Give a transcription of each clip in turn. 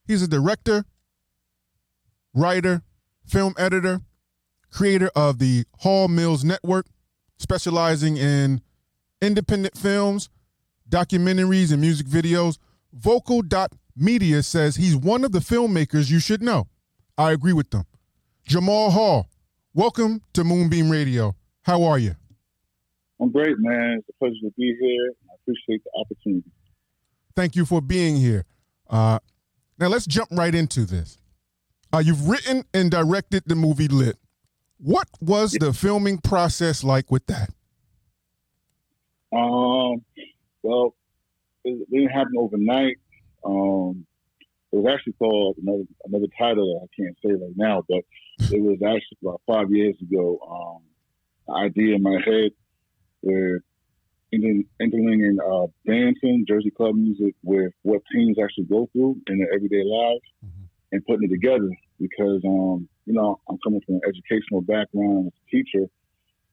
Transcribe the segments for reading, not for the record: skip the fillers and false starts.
He's a director, writer, film editor, creator of the Hall Mills Network, specializing in independent films, documentaries, and music videos. Vocal.media says he's one of the filmmakers you should know. I agree with them. Jamal Hall, welcome to Moonbeam Radio. How are you? I'm great, man. It's a pleasure to be here. I appreciate the opportunity. Thank you for being here. Now let's jump right into this. You've written and directed the movie Lit. What was the filming process like with that? Well, it didn't happen overnight. It was actually called another title that I can't say right now, but it was actually about 5 years ago. An idea in my head where entering in dancing, Jersey club music with what teens actually go through in their everyday lives, and putting it together because, I'm coming from an educational background as a teacher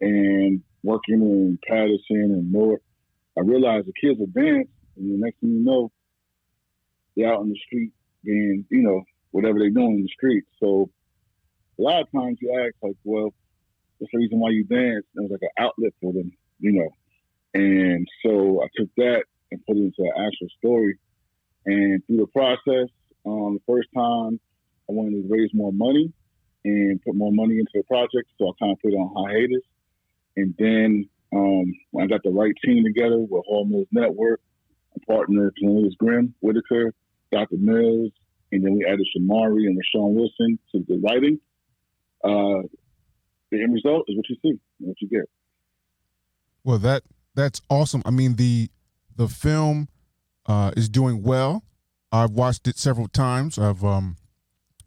and working in Patterson and Newark. I realized the kids will dance, and the next thing you know, they're out in the street being, whatever they're doing in the street. So a lot of times you ask, like, well, what's the reason why you dance? And it was like an outlet for them, And so I took that and put it into an actual story. And through the process, the first time I wanted to raise more money and put more money into the project, so I kind of put it on hiatus. And then when I got the right team together with Hall Mills Network, a partner, Cornelius Grimm, Whitaker, Dr. Mills, and then we added Shamari and Rashawn Wilson to the writing. The end result is what you see, what you get. Well, that's awesome. I mean, the film is doing well. I've watched it several times.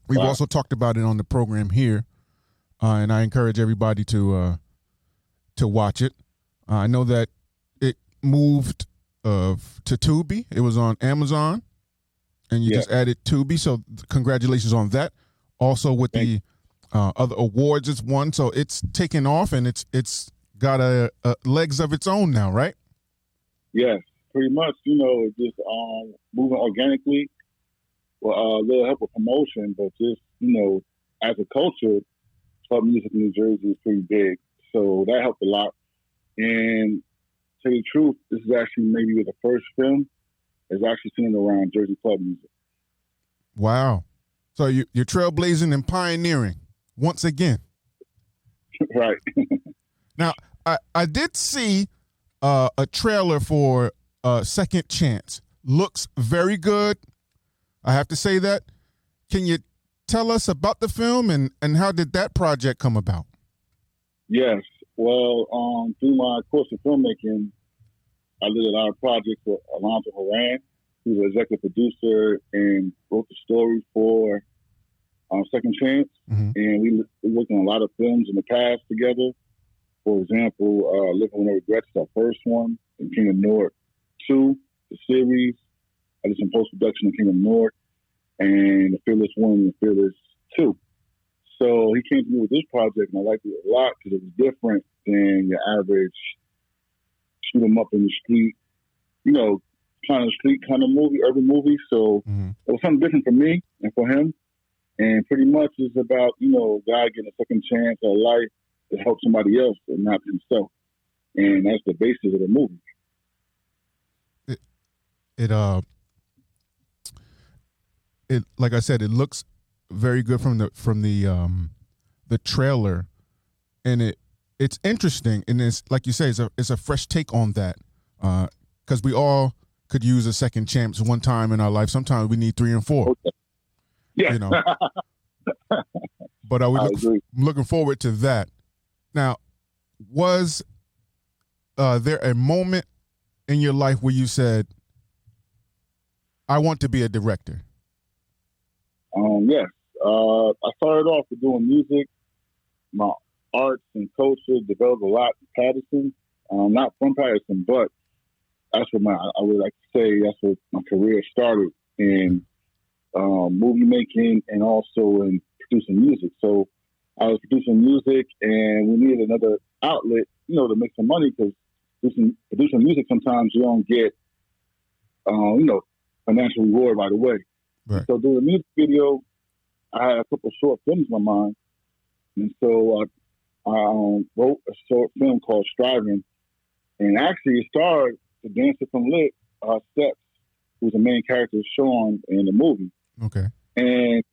We've also talked about it on the program here, and I encourage everybody to watch it. I know that it moved to Tubi. It was on Amazon, and you just added Tubi. So congratulations on that. Also with the other awards it's won, so it's taken off and it's got a legs of its own now, right? Yes, pretty much. Just moving organically. Well, a little help with promotion, but just as a culture, club music in New Jersey is pretty big, so that helped a lot. And to tell you the truth, this is actually maybe the first film that's actually centered around Jersey club music. Wow! So you're trailblazing and pioneering once again. Right. Now, I did see a trailer for Second Chance. Looks very good. I have to say that. Can you tell us about the film and how did that project come about? Yes. Well, through my course of filmmaking, I did a lot of projects with Alonzo Horan, who's an executive producer and wrote the story for Second Chance. Mm-hmm. And we worked on a lot of films in the past together. For example, Living with No Regrets, our first one, and King of Newark 2, the series. I did some post-production in King of Newark, and The Fearless 1 and Fearless 2. So he came to me with this project, and I liked it a lot because it was different than your average shoot 'em up in the street, kind of street kind of movie, urban movie. So It was something different for me and for him. And pretty much it's about, a guy getting a second chance at life to help somebody else and not himself. And that's the basis of the movie. It like I said, it looks very good from the trailer, and it's interesting, and it's like you say, it's a fresh take on that, because we all could use a second chance one time in our life. Sometimes we need 3 and 4. Okay. Yeah. But looking forward to that. Now, was there a moment in your life where you said, I want to be a director? Yes. I started off with doing music. My arts and culture developed a lot in Patterson. Not from Patterson, but that's what I would like to say that's what my career started in movie making and also in producing music. So I was producing music, and we needed another outlet, to make some money, because producing music sometimes you don't get, financial reward right away. Right. So doing the music video, I had a couple of short films in my mind, and so I wrote a short film called Striving, and actually it starred the dancer from Lit, Steps, who's the main character, Sean, in the movie. Okay. And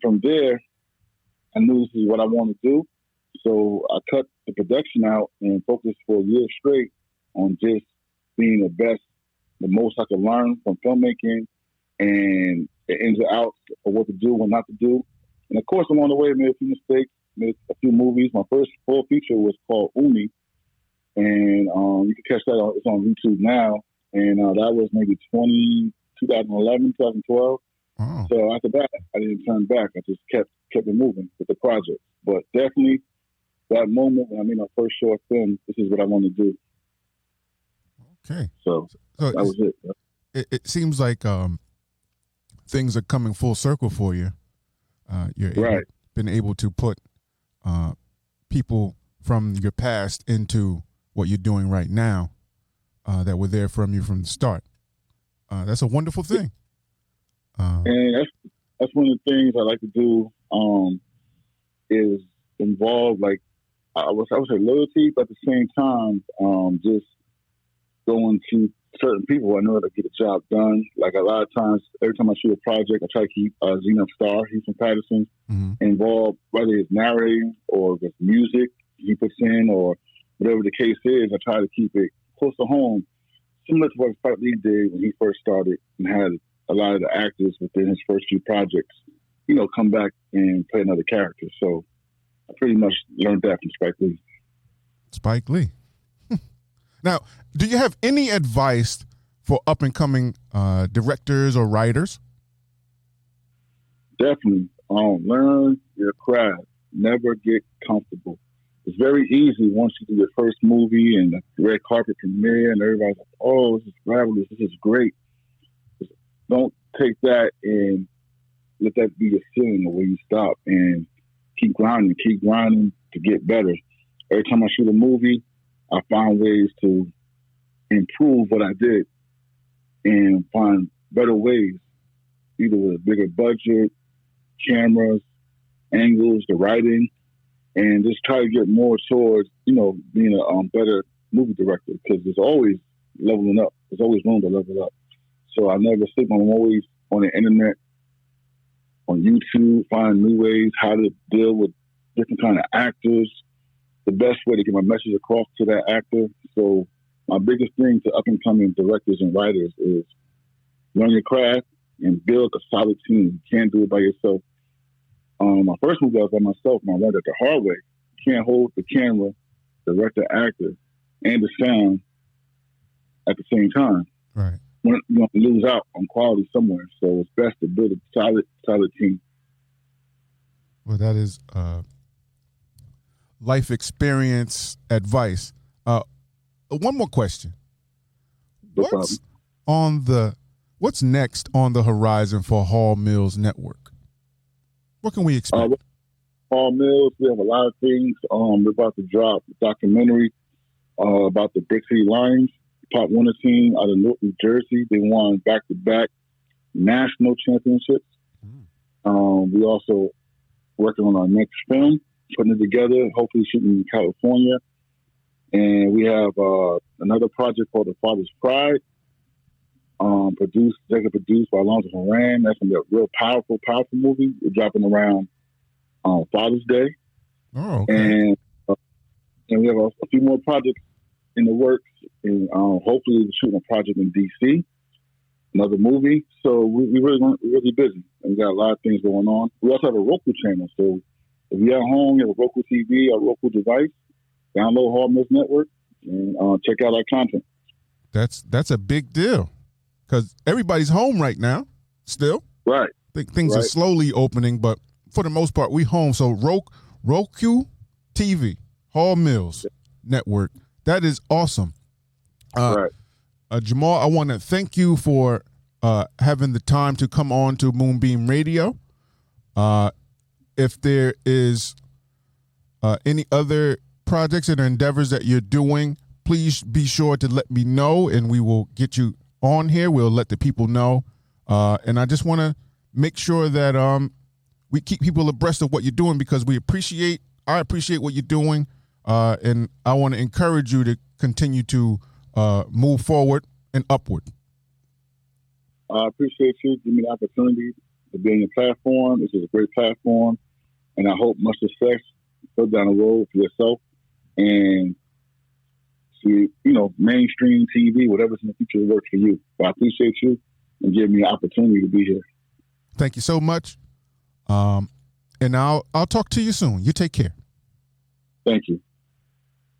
from there, I knew this is what I wanted to do. So I cut the production out and focused for a year straight on just being the best, the most I could learn from filmmaking and the ins and outs of what to do, what not to do. And of course, along the way, I made a few mistakes, made a few movies. My first full feature was called Uni, and you can catch that. It's on YouTube now. And that was maybe 2011, 2012. Oh. So after that, I didn't turn back. I just kept it moving with the project. But definitely, that moment when I made my first short film, this is what I want to do. Okay. So that was it. It seems like things are coming full circle for you. You're been able to put people from your past into what you're doing right now that were there from you from the start. That's a wonderful thing. And that's one of the things I like to do is involve, like, I would say loyalty, but at the same time, just going to certain people I know that get a job done. Like a lot of times, every time I shoot a project, I try to keep Zenith Star, he's from Patterson, involved, whether it's narrating or with music he puts in or whatever the case is. I try to keep it close to home, similar to what Spike Lee did when he first started and had a lot of the actors within his first few projects, come back and play another character. So I pretty much learned that from Spike Lee. Spike Lee. Now, do you have any advice for up and coming directors or writers? Definitely. Learn your craft. Never get comfortable. It's very easy once you do your first movie and the red carpet premiere and everybody's like, oh, this is fabulous, this is great. Just don't take that and let that be your ceiling or where you stop, and keep grinding to get better. Every time I shoot a movie, I find ways to improve what I did and find better ways, either with a bigger budget, cameras, angles, the writing, and just try to get more towards, being a better movie director, because there's always leveling up. There's always room to level up. So I never sleep. I'm always on the internet, on YouTube, find new ways how to deal with different kind of actors, the best way to get my message across to that actor. So my biggest thing to up-and-coming directors and writers is learn your craft and build a solid team. You can't do it by yourself. My first movie I was by myself, and I learned it the hard way. You can't hold the camera, direct the actor, and the sound at the same time. Right. You're going to lose out on quality somewhere. So it's best to build a solid team. Well, that is life experience advice. One more question. What's next on the horizon for Hall Mills Network? What can we expect? Hall Mills, we have a lot of things. We're about to drop a documentary about the Brick City Lions, Pop Warner team out of Newark, New Jersey. They won back-to-back national championships. We also working on our next film, putting it together, hopefully shooting in California. And we have another project called The Father's Pride, produced by Alonzo Moran. That's going to be a real powerful movie. We're dropping around Father's Day. Oh, okay. And we have a few more projects in the works. And hopefully we're shooting a project in D.C., another movie. So we're really busy. And we got a lot of things going on. We also have a Roku channel. So if you're at home, you have a Roku TV or Roku device, download Hall Mills Network and check out our content. That's a big deal, because everybody's home right now still. Right. I think things are slowly opening, but for the most part, we home. So Roku TV, Hall Mills Network. That is awesome. Right. Jamal, I want to thank you for having the time to come on to Moonbeam Radio. If there is any other projects and endeavors that you're doing, please be sure to let me know, and we will get you on here. We'll let the people know. And I just want to make sure that we keep people abreast of what you're doing, because I appreciate what you're doing, and I want to encourage you to continue to move forward and upward. I appreciate you giving me the opportunity to be on your platform. This is a great platform, and I hope much success further down the road for yourself and to, mainstream TV, whatever's in the future works for you. But I appreciate you and giving me the opportunity to be here. Thank you so much. And I'll talk to you soon. You take care. Thank you.